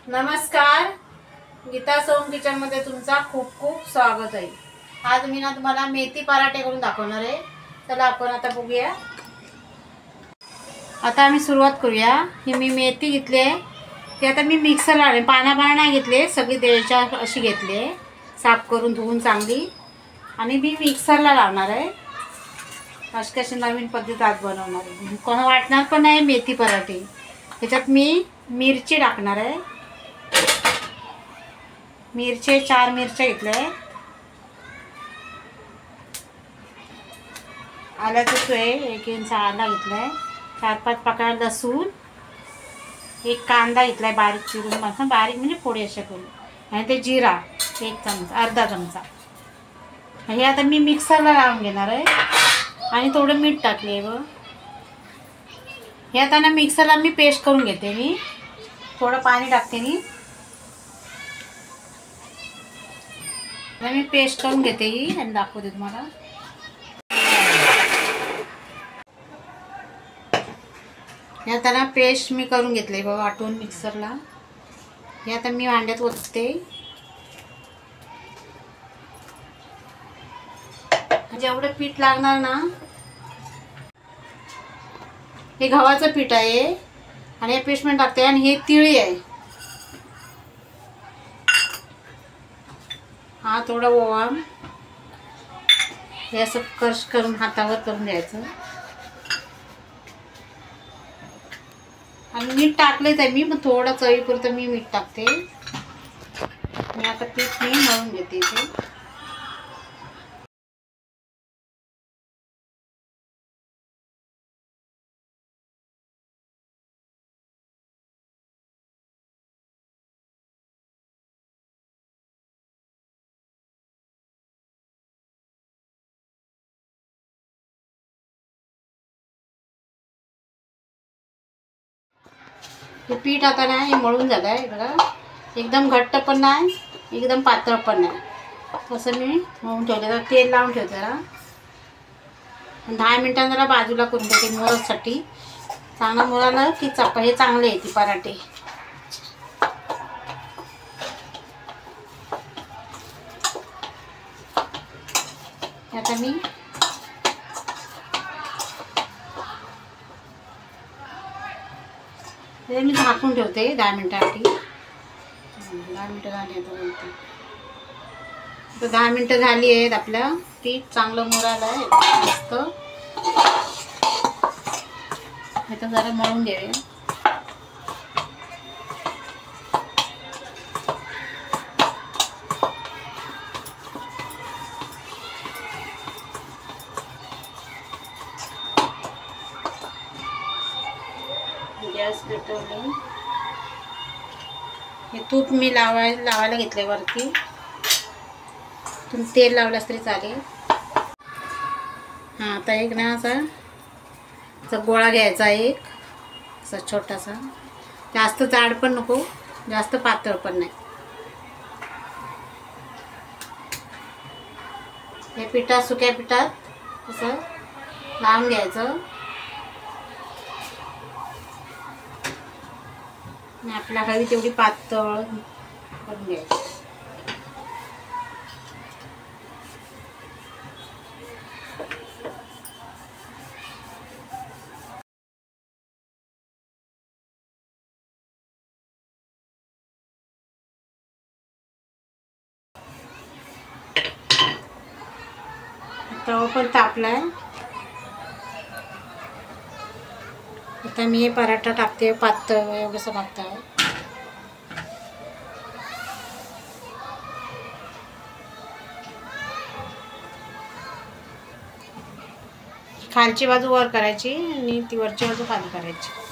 नमस्कार, गीता सोम किचन मध्ये तुमचा खूप खूप स्वागत आहे। आज मी तुम्हाला मेथी पराठे करून दाखवणार आहे। चला आपण आता बघूया। आता आम्ही सुरुवात करूया। ही मी मेथी घेतली आहे, ती आता मी मिक्सरला लावले, पाना नाही घेतले, सगळी देळच्या अशी घेतली, साफ करून धुवून चांगली, आणि मी मिक्सरला लावणार आहे। कशी नवीन पद्धत आज बनवणार आहे, कोण वाटणार पण नाही मेथी पराठे। त्याच्यात मी मिरची टाकणार आहे। मिरची 4 मिरच्या घेतल्या, आल्याचं सोय 1 इंच आला घेतलाय, 4-5 पाकळ्या लसूण, 1 कांदा घेतलाय बारीक चिरून, मस्त बारीक म्हणजे फोडी अशा करून, आणि ते जिरा 1 चमचा, अर्धा चमचा। हे आता मी मिक्सरला लावून घेणार आहे, आणि थोडं मीठ टाकले व हे आता ना मिक्सरला मी पेस्ट करून घेते। मी थोडं पाणी टाकते, मी पेस्ट करून घेते ही आणि दाखवते तुम्हाला। हे आता ना पेस्ट मी करून घेतले बघा, वाटून मिक्सरला। हे आता मी भांड्यात ओतते। जेवढं पीठ लागणार ना, हे गव्हाचं पीठ आहे, आणि हे पेस्ट मी टाकते, आणि हे तिळी आहे। हा थोडा ओवा, हे असं क्रश करून हातावर करून द्यायचं, आणि मीठ टाकलेच आहे मी, पण थोडं चवीपुरतं मी मीठ टाकते। आणि आता पीठ मी मळून घेते इथे। हे पीठ आता ना हे मळून झालं आहे बघा, एकदम घट्ट पण नाही, एकदम पातळ पण नाही, तसं मी मळून ठेवले। तर तेल लावून ठेवते जरा, 10 मिनिटांनी जरा बाजूला करून ठेवते मोरासाठी। चांगला मोराला की हे चांगले येते पराठे। आता मी झाकून ठेवते 10 मिनिटांसाठी। 10 मिनिटं झाली आता बोलते, तर 10 मिनिटं झाली आहेत, आपलं पीठ चांगलं मोराला आहे मस्त। आता जरा मळून घेऊया। गॅस पेटवली, हे तूप मी लावायला घेतले वरती, तुम्ही तेल लावलास तरी चालेल। हां आता एक ना असा गोळा घ्यायचा, एक असा छोटासा, जास्त जाड पण नको, जास्त पातळ पण नाही। हे पिठात, सुक्या पिठात असं लावून घ्यायचं, आणि आपल्या हवी तेवढी पातळ करून घ्यायची। तवा पण तापलाय, आता मी हे पराठा टाकते, पातळ एवढंसं पातळ। खालची बाजू वर करायची, आणि ती वरची बाजू खाली करायची।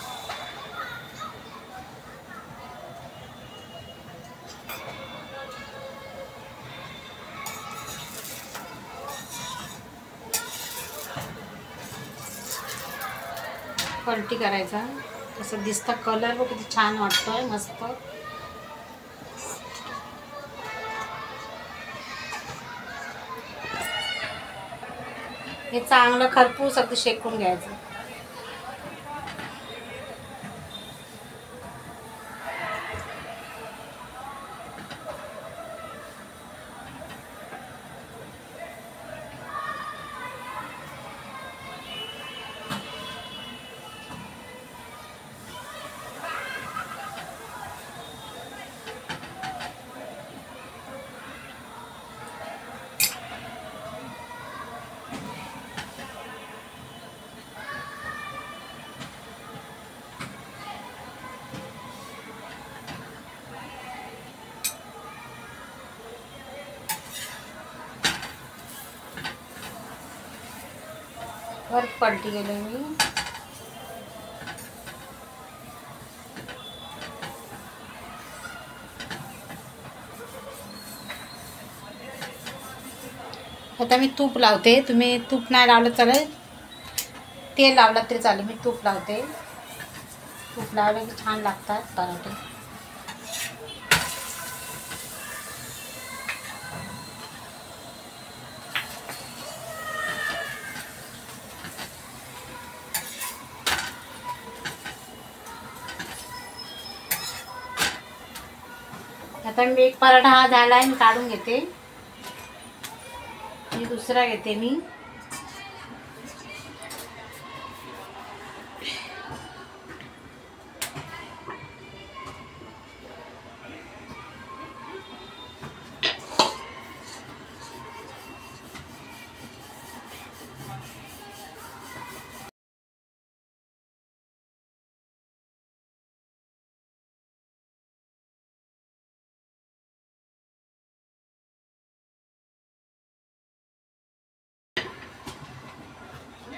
पलटी करायचा, तसं दिसतं, कलर बघ किती छान वाटतोय, मस्त। हे चांगलं खरपूस अगदी शेकून घ्यायचं। वर पलटी गेले मी. आता मी तूप लावते. तुम्ही तूप नाही लावलं चालेल, तेल लावलं तरी चालेल. मी तूप लावते. तूप लावले की छान लागतात पराठे. आता मी एक पराठा हा झाला आहे, मी काढून घेते. मी दुसरा घेते. मी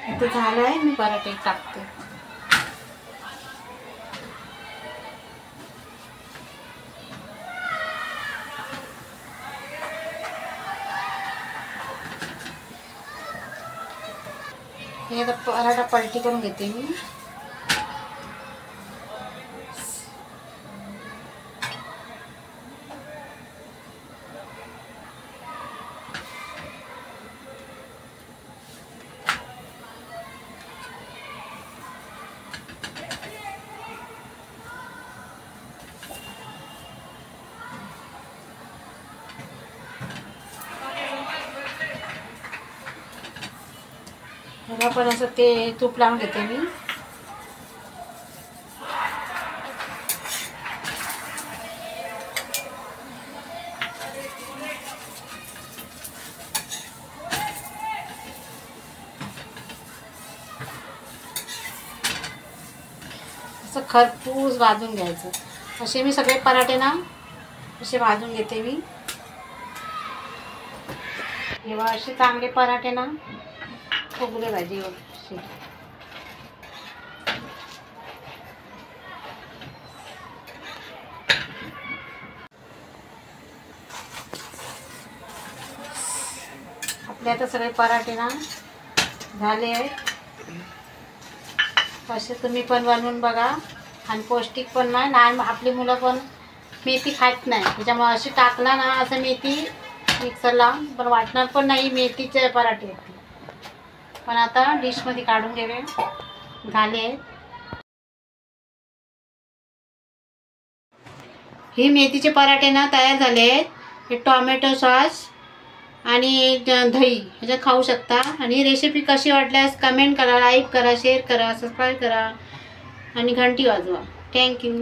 इथे झालं आहे. मी पराठे टाकते. हे आता पराठा पलटी करून घेते मी. ह्याला पण असं ते तूप लावून घेते मी. असं खरपूस भाजून घ्यायचं. असे मी सगळे पराठे ना असे भाजून घेते मी. जेव्हा असे चांगले पराठे ना फुगले भाजी अशी. आपले आता सगळे पराठे ना झाले आहेत. असे तुम्ही पण बनवून बघा. आणि पौष्टिक पण नाही. लहान आपली मुलं पण मेथी खात नाही, त्याच्यामुळे अशी टाकला ना असं मेथी मिक्सरला पण वाटणार पण नाही मेथीचे पराठे आहेत. पण आता डिशमध्ये काढून घ्यावे. झाले. हे मेथीचे पराठे ना तयार झाले आहेत. हे टोमॅटो सॉस आणि दही ह्याच्यात खाऊ शकता. आणि रेसिपी कशी वाटल्यास कमेंट करा, लाईक करा, शेअर करा, सबस्क्राईब करा आणि घंटी वाजवा. थँक्यू.